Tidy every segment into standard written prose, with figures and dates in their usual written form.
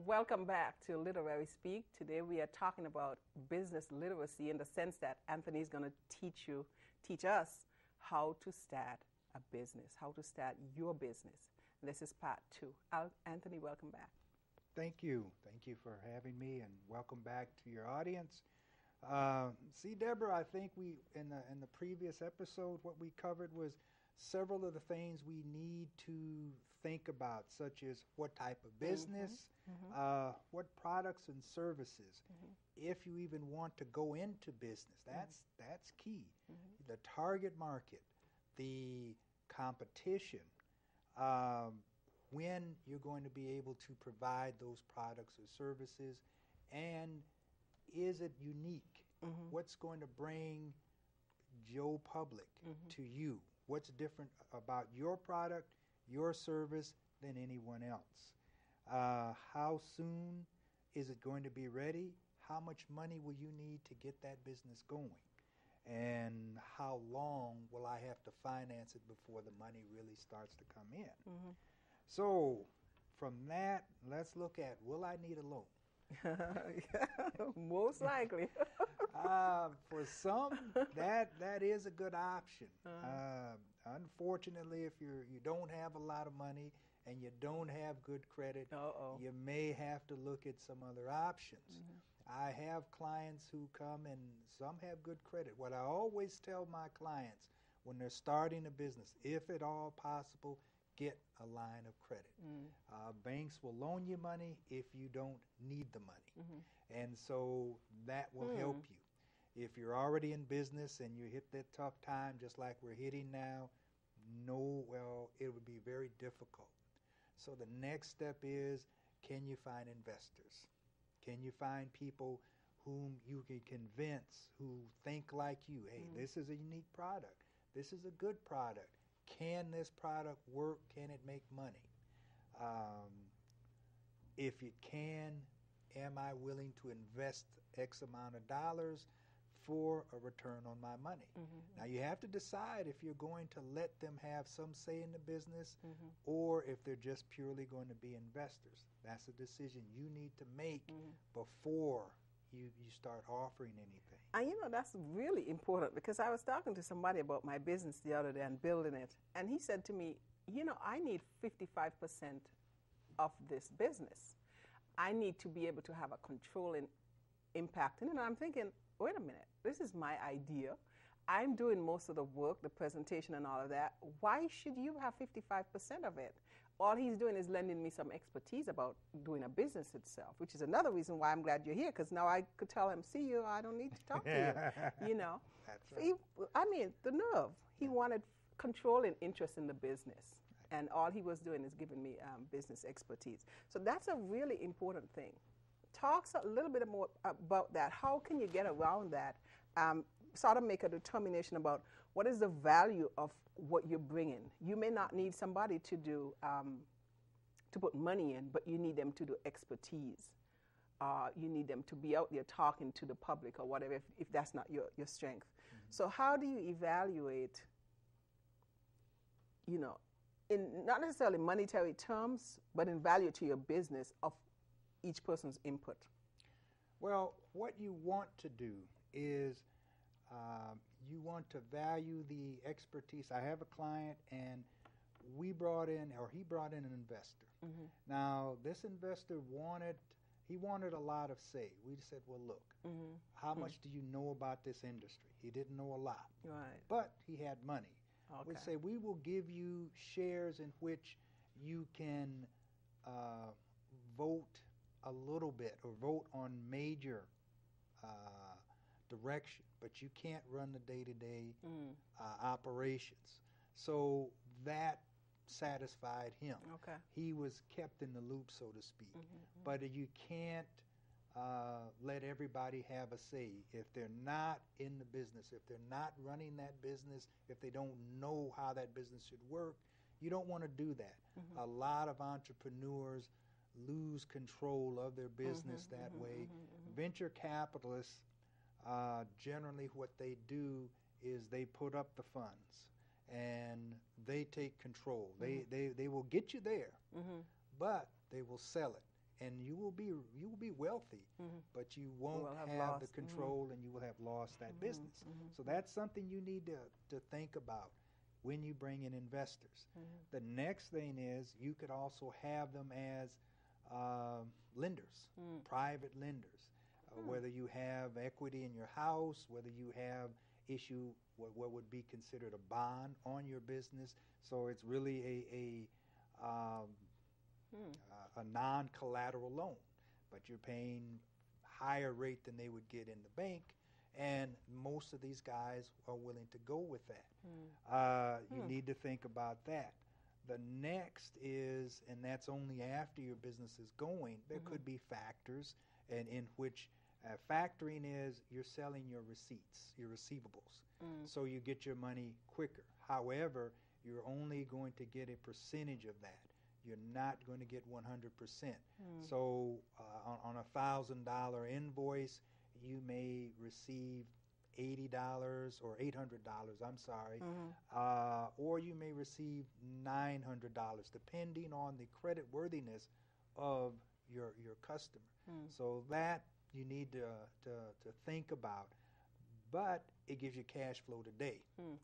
Welcome back to Literary Speak. Today we are talking about business literacy in the sense that Anthony is going to teach us how to start a business, how to start your business. And this is part 2. Anthony, welcome back. Thank you. Thank you for having me, and welcome back to your audience. See, Deborah, I think we in the previous episode, what we covered was several of the things we need to think about, such as what type of business, what products and services. If you even want to go into business, that's key. The target market, the competition, when you're going to be able to provide those products or services, and is it unique? What's going to bring Joe Public to you? What's different about your product, your service, than anyone else? How soon is it going to be ready? How much money will you need to get that business going? And how long will I have to finance it before the money really starts to come in? So from that, let's look at, will I need a loan? Most likely. For some, that is a good option. Unfortunately, if you don't have a lot of money and you don't have good credit, you may have to look at some other options. I have clients who come, and some have good credit. What I always tell my clients when they're starting a business, if at all possible, get a line of credit. Banks will loan you money if you don't need the money. And so that will help you. If you're already in business and you hit that tough time just like we're hitting now, it would be very difficult. So the next step is, can you find investors? Can you find people whom you can convince, who think like you? Hey, this is a unique product. This is a good product. Can this product work? Can it make money? If it can, am I willing to invest X amount of dollars for a return on my money? Now, you have to decide if you're going to let them have some say in the business or if they're just purely going to be investors. That's a decision you need to make before you start offering anything. And that's really important, because I was talking to somebody about my business the other day and building it, and he said to me, I need 55% of this business. I need to be able to have a controlling impact. And I'm thinking, wait a minute, this is my idea. I'm doing most of the work, the presentation and all of that. Why should you have 55% of it? All he's doing is lending me some expertise about doing a business itself, which is another reason why I'm glad you're here, because now I could tell him, see you, I don't need to talk to you. That's right. The nerve. He wanted controlling interest in the business. And all he was doing is giving me business expertise. So that's a really important thing. Talk a little bit more about that. How can you get around that? Sort of make a determination about what is the value of what you're bringing. You may not need somebody to do to put money in, but you need them to do expertise. You need them to be out there talking to the public or whatever, if that's not your strength. So how do you evaluate, in not necessarily monetary terms, but in value to your business of each person's input? Well, what you want to do is you want to value the expertise. I have a client, and he brought in an investor. Now, this investor wanted a lot of say. We said, well, look, how much do you know about this industry? He didn't know a lot, right? But he had money. We say, we will give you shares in which you can vote a little bit or vote on major direction, but you can't run the day-to-day operations. So that satisfied him. He was kept in the loop, so to speak. But you can't let everybody have a say. If they're not in the business, if they're not running that business, if they don't know how that business should work, you don't want to do that. A lot of entrepreneurs lose control of their business that way. Venture capitalists, generally what they do is they put up the funds and they take control. They will get you there, but they will sell it. and you will be wealthy, but you won't have the control, and you will have lost that business. So that's something you need to think about when you bring in investors. The next thing is you could also have them as lenders, private lenders, whether you have equity in your house, whether you have issue what would be considered a bond on your business. So it's really a non-collateral loan, but you're paying higher rate than they would get in the bank, and most of these guys are willing to go with that. You need to think about that. The next is, and that's only after your business is going, there could be factors in which factoring is you're selling your receipts, your receivables, so you get your money quicker. However, you're only going to get a percentage of that. You're not going to get 100%. So on a $1,000 invoice, you may receive $80 or $800, I'm sorry, or you may receive $900, depending on the credit worthiness of your customer. So that you need to think about. But it gives you cash flow today.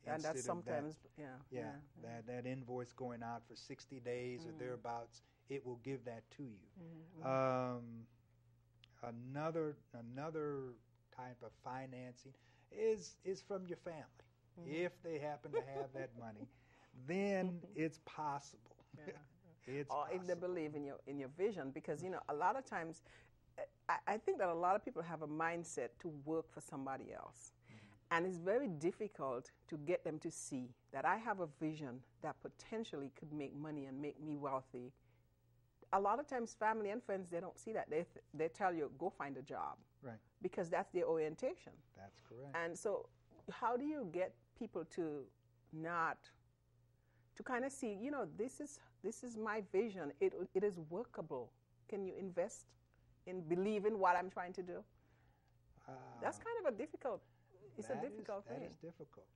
And that's sometimes, that invoice going out for 60 days or thereabouts, it will give that to you. Another type of financing is from your family. If they happen to have that money, then it's possible. It's or possible. if they believe in your vision, because a lot of times, I think that a lot of people have a mindset to work for somebody else. And it's very difficult to get them to see that I have a vision that potentially could make money and make me wealthy. A lot of times, family and friends, they don't see that. They tell you, go find a job. Right. Because that's their orientation. That's correct. And so how do you get people to kind of see, this is my vision. It is workable. Can you invest in believing what I'm trying to do? That's kind of a difficult thing. That is difficult.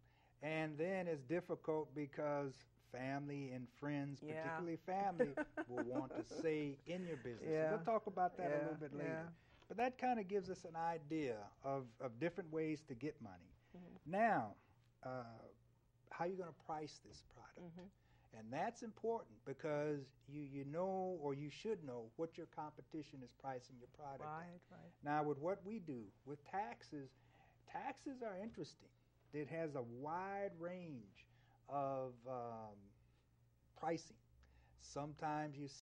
And then it's difficult because family and friends, particularly family, will want to say in your business. Yeah. We'll talk about that a little bit later. But that kind of gives us an idea of different ways to get money. Now, how are you going to price this product? And that's important because you know, or you should know, what your competition is pricing your product at. Right. Now, with what we do with taxes are interesting. It has a wide range of pricing. Sometimes you